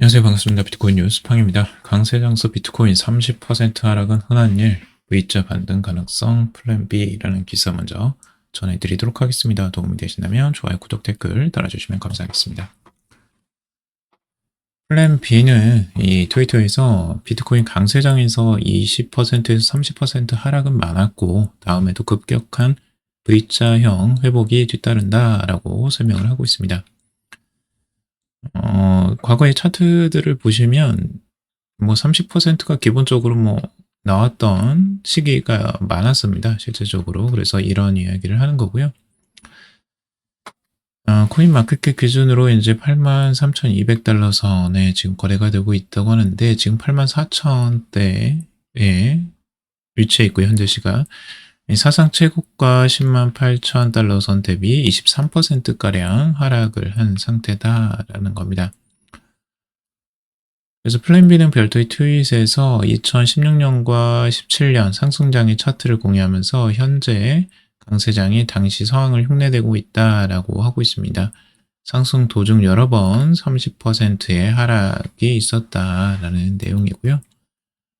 안녕하세요. 반갑습니다. 비트코인 뉴스 팡입니다. 강세장서 비트코인 30% 하락은 흔한 일, V자 반등 가능성 플랜 B라는 기사 먼저 전해드리도록 하겠습니다. 도움이 되신다면 좋아요, 구독, 댓글 달아주시면 감사하겠습니다. 플랜 B는 이 트위터에서 비트코인 강세장에서 20%에서 30% 하락은 많았고 다음에도 급격한 V자형 회복이 뒤따른다라고 설명을 하고 있습니다. 과거의 차트들을 보시면 뭐 30%가 기본적으로 뭐 나왔던 시기가 많았습니다. 실제적으로. 그래서 이런 이야기를 하는 거고요. 코인 마켓캡 기준으로 이제 83,200달러 선에 지금 거래가 되고 있다고 하는데 지금 84,000대에 위치해 있고요. 현재 시각. 사상 최고가 108,000달러 선 대비 23%가량 하락을 한 상태다라는 겁니다. 그래서 플랜 B는 별도의 트윗에서 2016년과 17년 상승장의 차트를 공유하면서 현재 강세장이 당시 상황을 흉내내고 있다라고 하고 있습니다. 상승 도중 여러 번 30%의 하락이 있었다라는 내용이고요.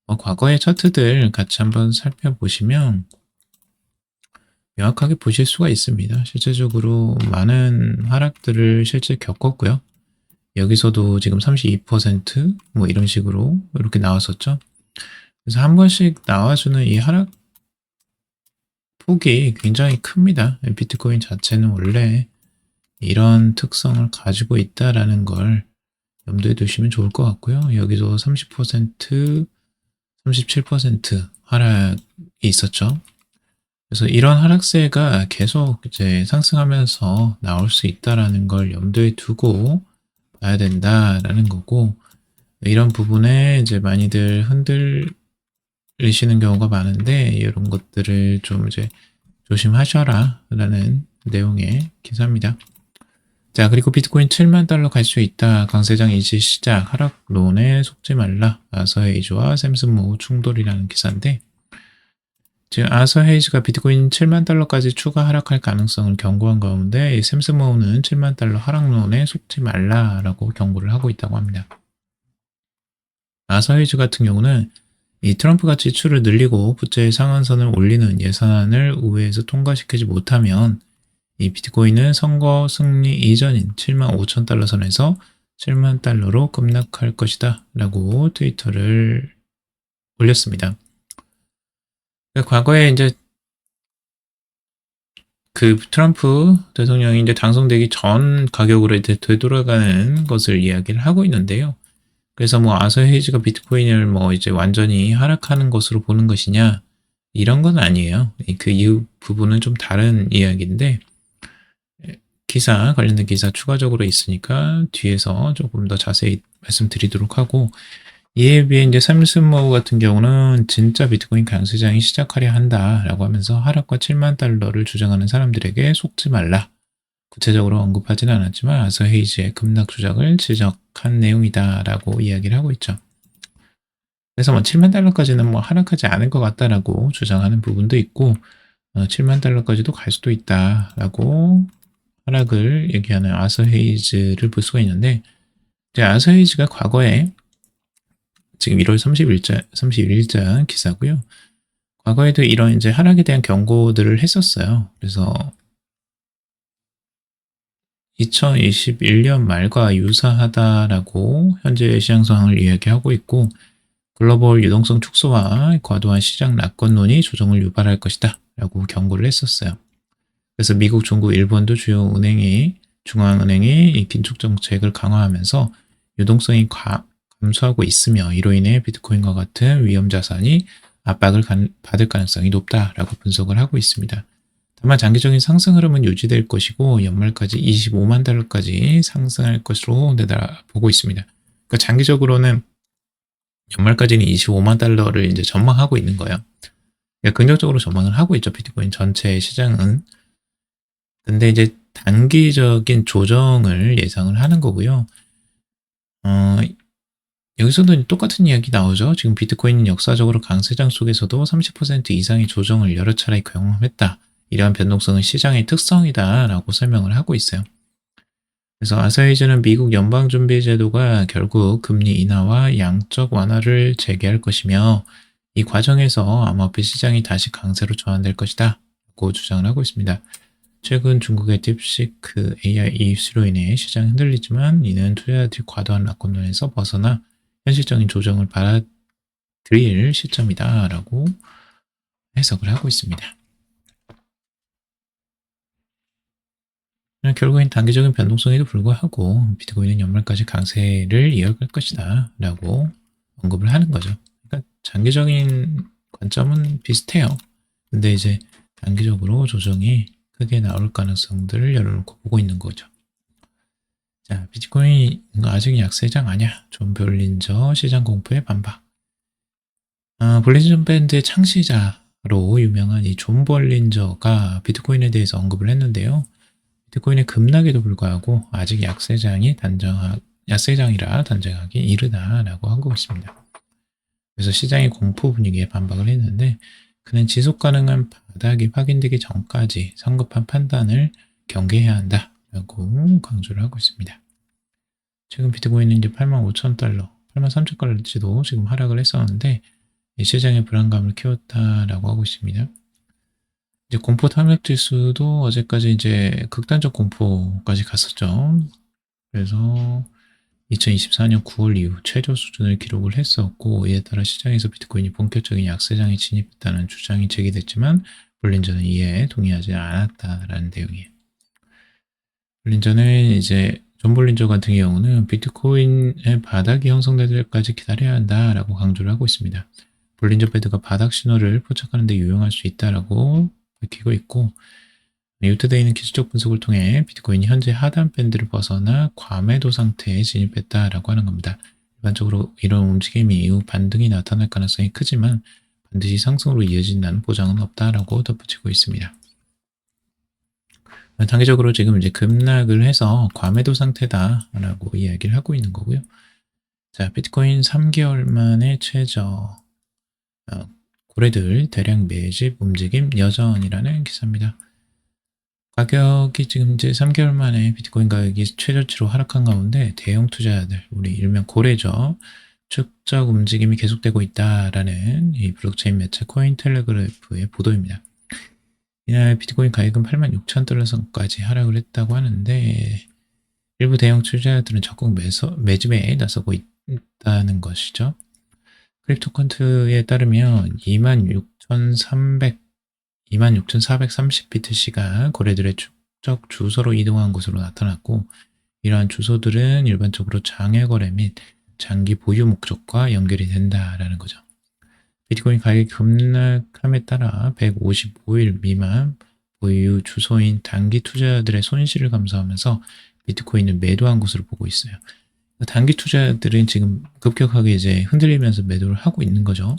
과거의 차트들 같이 한번 살펴보시면 명확하게 보실 수가 있습니다. 실제적으로 많은 하락들을 실제 겪었고요. 여기서도 지금 32%뭐 이런 식으로 이렇게 나왔었죠. 그래서 한 번씩 나와주는 이 하락 폭이 굉장히 큽니다. 비트코인 자체는 원래 이런 특성을 가지고 있다라는 걸 염두에 두시면 좋을 것 같고요. 여기서 30%, 37% 하락이 있었죠. 그래서 이런 하락세가 계속 이제 상승하면서 나올 수 있다라는 걸 염두에 두고 봐야 된다라는 거고, 이런 부분에 이제 많이들 흔들리시는 경우가 많은데 이런 것들을 좀 이제 조심하셔라 라는 내용의 기사입니다. 자, 그리고 비트코인 7만 달러 갈 수 있다. 강세장 이지 시작. 하락론에 속지 말라. 아서 헤이즈와 샘슨 모우 충돌이라는 기사인데, 지금 아서 헤이즈가 비트코인 7만 달러까지 추가 하락할 가능성을 경고한 가운데 이 샘슨 모우는 7만 달러 하락론에 속지 말라라고 경고를 하고 있다고 합니다. 아서 헤이즈 같은 경우는 이 트럼프가 지출을 늘리고 부채의 상한선을 올리는 예산안을 의회에서 통과시키지 못하면 이 비트코인은 선거 승리 이전인 7만 5천 달러 선에서 7만 달러로 급락할 것이다 라고 트위터를 올렸습니다. 과거에 이제 그 트럼프 대통령이 이제 당선되기 전 가격으로 이제 되돌아가는 것을 이야기를 하고 있는데요. 그래서 뭐 아서 헤이즈가 비트코인을 뭐 이제 완전히 하락하는 것으로 보는 것이냐, 이런 건 아니에요. 그 이후 부분은 좀 다른 이야기인데, 기사, 관련된 기사 추가적으로 있으니까 뒤에서 조금 더 자세히 말씀드리도록 하고, 이에 비해 이제 샘슨 모우 같은 경우는 진짜 비트코인 강세장이 시작하려 한다라고 하면서 하락과 7만 달러를 주장하는 사람들에게 속지 말라. 구체적으로 언급하지는 않았지만 아서 헤이즈의 급락 조작을 지적한 내용이다라고 이야기를 하고 있죠. 그래서 뭐 7만 달러까지는 뭐 하락하지 않을 것 같다라고 주장하는 부분도 있고 7만 달러까지도 갈 수도 있다라고 하락을 얘기하는 아서 헤이즈를 볼 수가 있는데, 이제 아서 헤이즈가 과거에 지금 1월 31일자 기사고요. 과거에도 이런 이제 하락에 대한 경고들을 했었어요. 그래서 2021년 말과 유사하다라고 현재 시장 상황을 이야기하고 있고, 글로벌 유동성 축소와 과도한 시장 낙관론이 조정을 유발할 것이다 라고 경고를 했었어요. 그래서 미국, 중국, 일본도 주요 중앙은행이 이 긴축 정책을 강화하면서 유동성이 감소하고 있으며 이로 인해 비트코인과 같은 위험 자산이 압박을 받을 가능성이 높다라고 분석을 하고 있습니다. 다만 장기적인 상승 흐름은 유지될 것이고 연말까지 25만 달러까지 상승할 것으로 내다보고 있습니다. 그러니까 장기적으로는 연말까지는 25만 달러를 이제 전망하고 있는 거예요. 그러니까 긍정적으로 전망을 하고 있죠. 비트코인 전체 시장은. 근데 이제 단기적인 조정을 예상을 하는 거고요. 여기서도 똑같은 이야기 나오죠. 지금 비트코인은 역사적으로 강세장 속에서도 30% 이상의 조정을 여러 차례 경험했다. 이러한 변동성은 시장의 특성이다 라고 설명을 하고 있어요. 그래서 아사히즈는 미국 연방준비제도가 결국 금리 인하와 양적 완화를 재개할 것이며 이 과정에서 암호화폐 시장이 다시 강세로 전환될 것이다 고 주장을 하고 있습니다. 최근 중국의 딥시크 AI 이슈로 인해 시장이 흔들리지만 이는 투자자들이 과도한 낙관론에서 벗어나 현실적인 조정을 받아들일 시점이다라고 해석을 하고 있습니다. 결국엔 단기적인 변동성에도 불구하고 비트코인은 연말까지 강세를 이어갈 것이다 라고 언급을 하는 거죠. 그러니까 장기적인 관점은 비슷해요. 근데 이제 단기적으로 조정이 크게 나올 가능성들을 열어놓고 보고 있는 거죠. 자, 비트코인 아직 약세장 아니야. 존 볼린저 시장 공포의 반박. 볼린저 밴드의 창시자로 유명한 이 존 볼린저가 비트코인에 대해서 언급을 했는데요. 비트코인의 급락에도 불구하고 아직 약세장이라 단정하기 이르다라고 하고 있습니다. 그래서 시장의 공포 분위기에 반박을 했는데 그는 지속 가능한 바닥이 확인되기 전까지 성급한 판단을 경계해야 한다라고 강조를 하고 있습니다. 최근 비트코인은 이제 85,000달러, 83,000달러치도 지금 하락을 했었는데 시장의 불안감을 키웠다라고 하고 있습니다. 이제 공포 탐욕 지수도 어제까지 이제 극단적 공포까지 갔었죠. 그래서 2024년 9월 이후 최저 수준을 기록을 했었고 이에 따라 시장에서 비트코인이 본격적인 약세장에 진입했다는 주장이 제기됐지만 볼린저는 이에 동의하지 않았다라는 내용이에요. 볼린저는 이제 존 볼린저 같은 경우는 비트코인의 바닥이 형성될 때까지 기다려야 한다라고 강조를 하고 있습니다. 볼린저 밴드가 바닥 신호를 포착하는 데 유용할 수 있다라고 밝히고 있고 유트데이는 기술적 분석을 통해 비트코인이 현재 하단 밴드를 벗어나 과매도 상태에 진입했다라고 하는 겁니다. 일반적으로 이런 움직임이 이후 반등이 나타날 가능성이 크지만 반드시 상승으로 이어진다는 보장은 없다라고 덧붙이고 있습니다. 단기적으로 지금 이제 급락을 해서 과매도 상태다라고 이야기를 하고 있는 거고요. 자, 비트코인 3개월 만에 최저 고래들 대량 매집 움직임 여전이라는 기사입니다. 가격이 지금 이제 3개월 만에 비트코인 가격이 최저치로 하락한 가운데 대형 투자자들, 우리 일명 고래죠. 축적 움직임이 계속되고 있다라는 이 블록체인 매체 코인텔레그래프의 보도입니다. 이날 비트코인 가격은 86,000달러 선까지 하락을 했다고 하는데 일부 대형 투자자들은 적극 매집에 나서고 있다는 것이죠. 크립토컨트에 따르면 26,430비트C가 거래들의 축적 주소로 이동한 것으로 나타났고 이러한 주소들은 일반적으로 장외 거래 및 장기 보유 목적과 연결이 된다라는 거죠. 비트코인 가격이 급락함에 따라 155일 미만 보유 주소인 단기 투자자들의 손실을 감소하면서 비트코인을 매도한 것으로 보고 있어요. 단기 투자들은 지금 급격하게 이제 흔들리면서 매도를 하고 있는 거죠.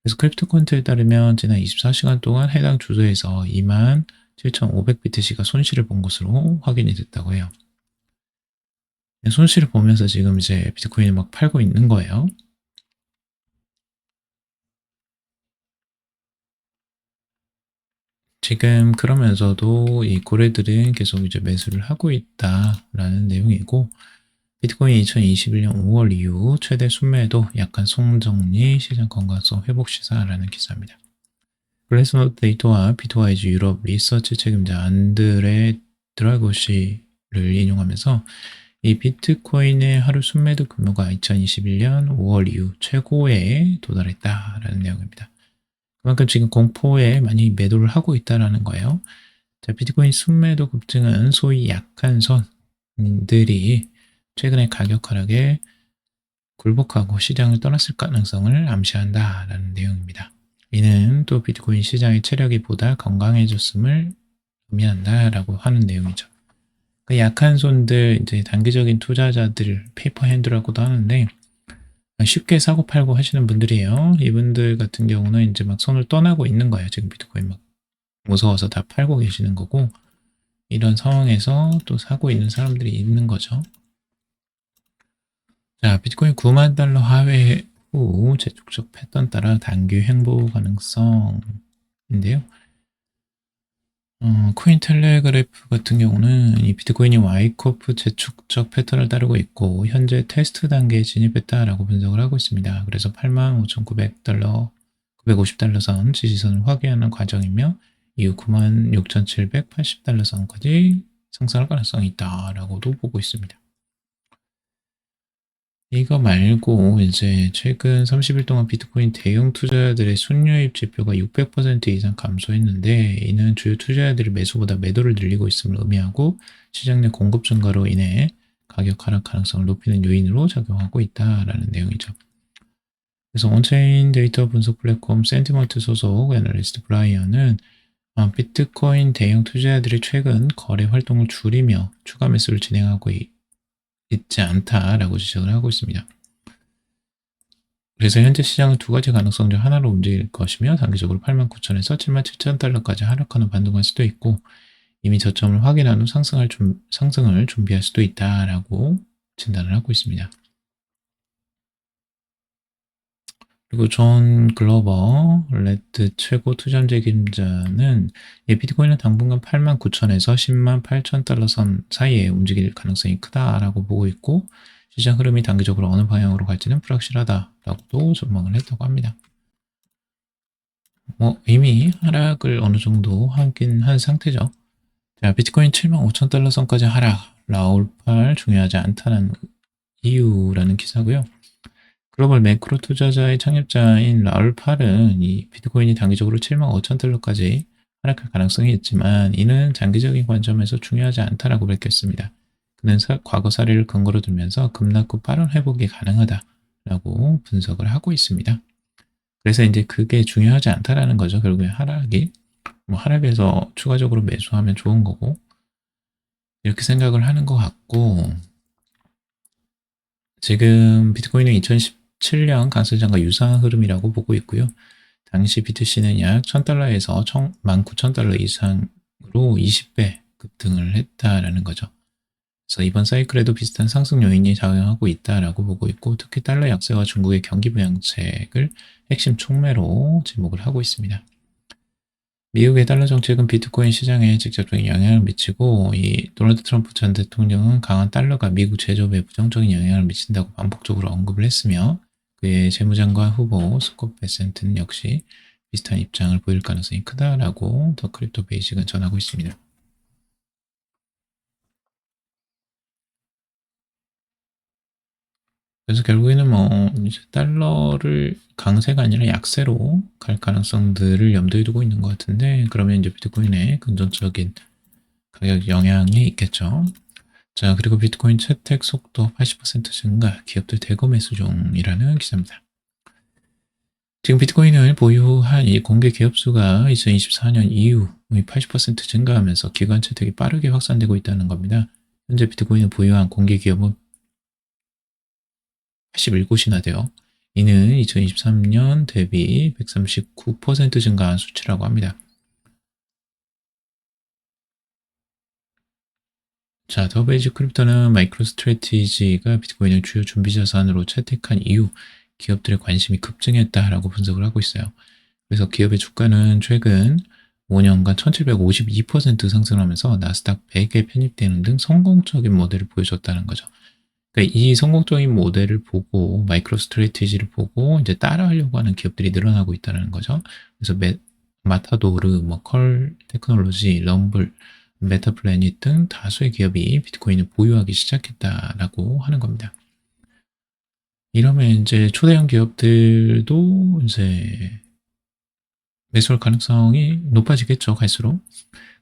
그래서 크립토컨트에 따르면 지난 24시간 동안 해당 주소에서 27,500BTC가 손실을 본 것으로 확인이 됐다고 해요. 손실을 보면서 지금 이제 비트코인을 막 팔고 있는 거예요. 지금 그러면서도 이 고래들은 계속 이제 매수를 하고 있다라는 내용이고 비트코인 2021년 5월 이후 최대 순매도 약간 송정리 시장 건강성 회복 시사라는 기사입니다. 글래스노트 데이터와 비트와이즈 유럽 리서치 책임자 안드레 드라고시를 인용하면서 이 비트코인의 하루 순매도 규모가 2021년 5월 이후 최고에 도달했다라는 내용입니다. 그만큼 지금 공포에 많이 매도를 하고 있다라는 거예요. 자, 비트코인 순매도 급증은 소위 약한 손들이 최근에 가격 하락에 굴복하고 시장을 떠났을 가능성을 암시한다라는 내용입니다. 이는 또 비트코인 시장의 체력이 보다 건강해졌음을 의미한다라고 하는 내용이죠. 그 약한 손들, 이제 단기적인 투자자들, 페이퍼 핸드라고도 하는데 쉽게 사고 팔고 하시는 분들이에요. 이분들 같은 경우는 이제 막 손을 떠나고 있는 거예요. 지금 비트코인 막 무서워서 다 팔고 계시는 거고 이런 상황에서 또 사고 있는 사람들이 있는 거죠. 자, 비트코인 9만 달러 하회 후 재촉적 패턴 따라 단기 횡보 가능성인데요. 코인텔레그래프 같은 경우는 이 비트코인이 와이코프 재축적 패턴을 따르고 있고 현재 테스트 단계에 진입했다라고 분석을 하고 있습니다. 그래서 85,900달러, 950달러 선 지지선을 확인하는 과정이며 이후 96,780달러 선까지 상승할 가능성이 있다라고도 보고 있습니다. 이거 말고 이제 최근 30일 동안 비트코인 대형 투자자들의 순유입 지표가 600% 이상 감소했는데 이는 주요 투자자들이 매수보다 매도를 늘리고 있음을 의미하고 시장 내 공급 증가로 인해 가격 하락 가능성을 높이는 요인으로 작용하고 있다라는 내용이죠. 그래서 온체인 데이터 분석 플랫폼 센티먼트 소속 애널리스트 브라이언은 비트코인 대형 투자자들이 최근 거래 활동을 줄이며 추가 매수를 진행하고 있지 않다라고 지적을 하고 있습니다. 그래서 현재 시장은 두 가지 가능성 중 하나로 움직일 것이며 단기적으로 89,000에서 77,000달러까지 하락하는 반등할 수도 있고 이미 저점을 확인한 후 상승을 준비할 수도 있다라고 진단을 하고 있습니다. 그리고 존 글로버 레드 최고 투자 책임자는 비트코인은 당분간 89,000에서 108,000달러 선 사이에 움직일 가능성이 크다라고 보고 있고 시장 흐름이 단기적으로 어느 방향으로 갈지는 불확실하다라고도 전망을 했다고 합니다. 이미 하락을 어느 정도 하긴 한 상태죠. 자, 비트코인 75,000달러 선까지 하락, 라울팔 중요하지 않다는 이유라는 기사고요. 글로벌 매크로 투자자의 창립자인 라울 팔은 이 비트코인이 단기적으로 75,000달러까지 하락할 가능성이 있지만 이는 장기적인 관점에서 중요하지 않다라고 밝혔습니다. 그는 과거 사례를 근거로 들면서 급락 후 빠른 회복이 가능하다라고 분석을 하고 있습니다. 그래서 이제 그게 중요하지 않다라는 거죠. 결국에 하락이 하락에서 추가적으로 매수하면 좋은 거고 이렇게 생각을 하는 것 같고 지금 비트코인은 2017년 강세장과 유사한 흐름이라고 보고 있고요. 당시 BTC는 약 1,000달러에서 19,000달러 이상으로 20배 급등을 했다라는 거죠. 그래서 이번 사이클에도 비슷한 상승 요인이 작용하고 있다라고 보고 있고 특히 달러 약세와 중국의 경기 부양책을 핵심 촉매로 지목을 하고 있습니다. 미국의 달러 정책은 비트코인 시장에 직접적인 영향을 미치고 이 도널드 트럼프 전 대통령은 강한 달러가 미국 제조업에 부정적인 영향을 미친다고 반복적으로 언급을 했으며 그의 재무장관 후보 스콧 베센트는 역시 비슷한 입장을 보일 가능성이 크다라고 더 크립토 베이직은 전하고 있습니다. 그래서 결국에는 이제 달러를 강세가 아니라 약세로 갈 가능성들을 염두에 두고 있는 것 같은데 그러면 이제 비트코인에 긍정적인 가격 영향이 있겠죠. 자, 그리고 비트코인 채택 속도 80% 증가, 기업들 대거 매수 중이라는 기사입니다. 지금 비트코인을 보유한 이 공개 기업 수가 2024년 이후 80% 증가하면서 기관 채택이 빠르게 확산되고 있다는 겁니다. 현재 비트코인을 보유한 공개 기업은 81곳이나 돼요. 이는 2023년 대비 139% 증가한 수치라고 합니다. 자, 더베이지 크립토는 마이크로 스트래티지가 비트코인을 주요 준비 자산으로 채택한 이후 기업들의 관심이 급증했다라고 분석을 하고 있어요. 그래서 기업의 주가는 최근 5년간 1752% 상승하면서 나스닥 100에 편입되는 등 성공적인 모델을 보여줬다는 거죠. 그러니까 이 성공적인 모델을 보고 마이크로 스트래티지를 보고 이제 따라하려고 하는 기업들이 늘어나고 있다는 거죠. 그래서 마타도르, 컬 테크놀로지, 럼블, 메타플래닛 등 다수의 기업이 비트코인을 보유하기 시작했다라고 하는 겁니다. 이러면 이제 초대형 기업들도 이제 매수할 가능성이 높아지겠죠, 갈수록.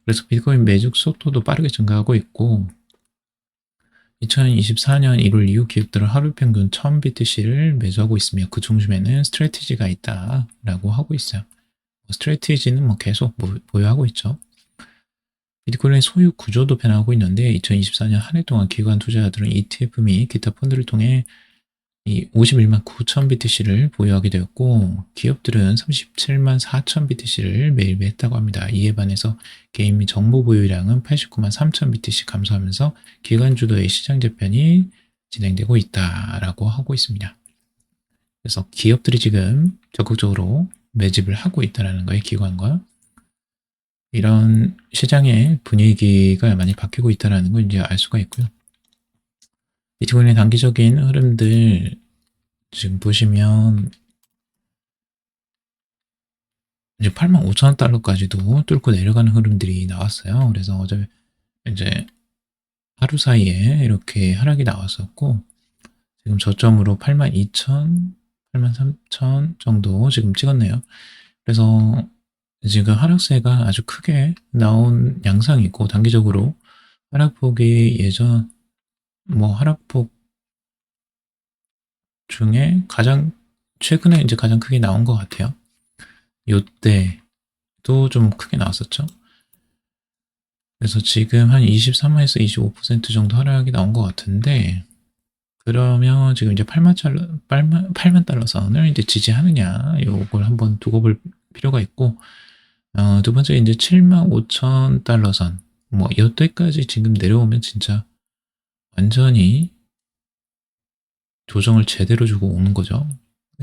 그래서 비트코인 매직 속도도 빠르게 증가하고 있고 2024년 1월 이후 기업들은 하루 평균 1000BTC를 매수하고 있으며 그 중심에는 스트래티지가 있다라고 하고 있어요. 스트래티지는 계속 보유하고 있죠. 비트코인의 소유 구조도 변화하고 있는데 2024년 한 해 동안 기관 투자자들은 ETF 및 기타 펀드를 통해 이 51만 9천 BTC를 보유하게 되었고 기업들은 37만 4천 BTC를 매일 매했다고 합니다. 이에 반해서 개인 및 정보 보유량은 89만 3천 BTC 감소하면서 기관 주도의 시장 재편이 진행되고 있다라고 하고 있습니다. 그래서 기업들이 지금 적극적으로 매집을 하고 있다는 거예요. 기관과. 이런 시장의 분위기가 많이 바뀌고 있다는 걸 이제 알 수가 있고요. 비트코인의 단기적인 흐름들 지금 보시면 이제 85,000달러까지도 뚫고 내려가는 흐름들이 나왔어요. 그래서 어제 이제 하루 사이에 이렇게 하락이 나왔었고 지금 저점으로 82,000, 83,000 정도 지금 찍었네요. 그래서 지금 하락세가 아주 크게 나온 양상이고 단기적으로 하락폭이 예전 뭐 하락폭 중에 가장 최근에 이제 가장 크게 나온 것 같아요. 요때도 좀 크게 나왔었죠. 그래서 지금 한 23에서 25% 정도 하락이 나온 것 같은데 그러면 지금 이제 8만 달러 선을 이제 지지하느냐 요걸 한번 두고 볼 필요가 있고 두 번째 이제 7만 5천 달러 선 뭐 이때까지 지금 내려오면 진짜 완전히 조정을 제대로 주고 오는 거죠.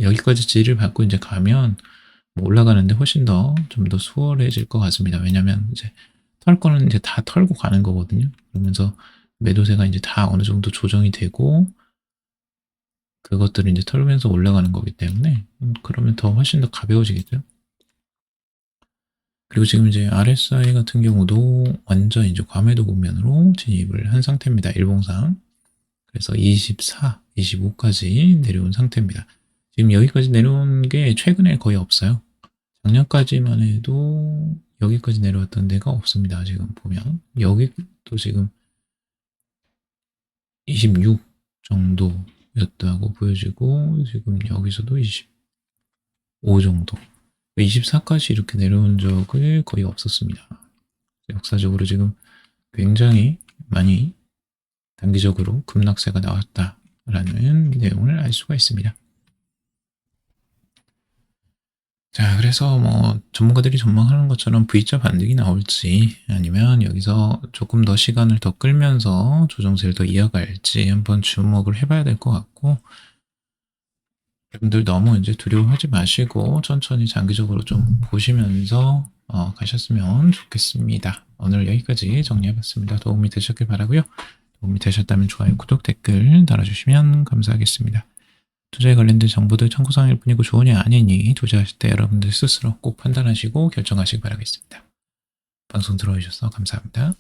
여기까지 지지를 받고 이제 가면 뭐 올라가는데 훨씬 더 좀 더 수월해질 것 같습니다. 왜냐면 이제 털 거는 이제 다 털고 가는 거거든요. 그러면서 매도세가 이제 다 어느 정도 조정이 되고 그것들을 이제 털면서 올라가는 거기 때문에 그러면 더 훨씬 더 가벼워지겠죠. 그리고 지금 이제 RSI 같은 경우도 완전 이제 과매도 국면으로 진입을 한 상태입니다. 일봉상. 그래서 24, 25까지 내려온 상태입니다. 지금 여기까지 내려온 게 최근에 거의 없어요. 작년까지만 해도 여기까지 내려왔던 데가 없습니다. 지금 보면 여기도 지금 26 정도였다고 보여지고 지금 여기서도 25 정도 24까지 이렇게 내려온 적이 거의 없었습니다. 역사적으로 지금 굉장히 많이 단기적으로 급락세가 나왔다라는 내용을 알 수가 있습니다. 자, 그래서 뭐 전문가들이 전망하는 것처럼 V자 반등이 나올지 아니면 여기서 조금 더 시간을 더 끌면서 조정세를 더 이어갈지 한번 주목을 해봐야 될 것 같고 여러분들 너무 이제 두려워하지 마시고 천천히 장기적으로 좀 보시면서 가셨으면 좋겠습니다. 오늘 여기까지 정리해봤습니다. 도움이 되셨길 바라고요. 도움이 되셨다면 좋아요, 구독, 댓글 달아주시면 감사하겠습니다. 투자에 관련된 정보들 참고사항일 뿐이고 조언이 아니니 투자하실 때 여러분들 스스로 꼭 판단하시고 결정하시기 바라겠습니다. 방송 들어주셔서 감사합니다.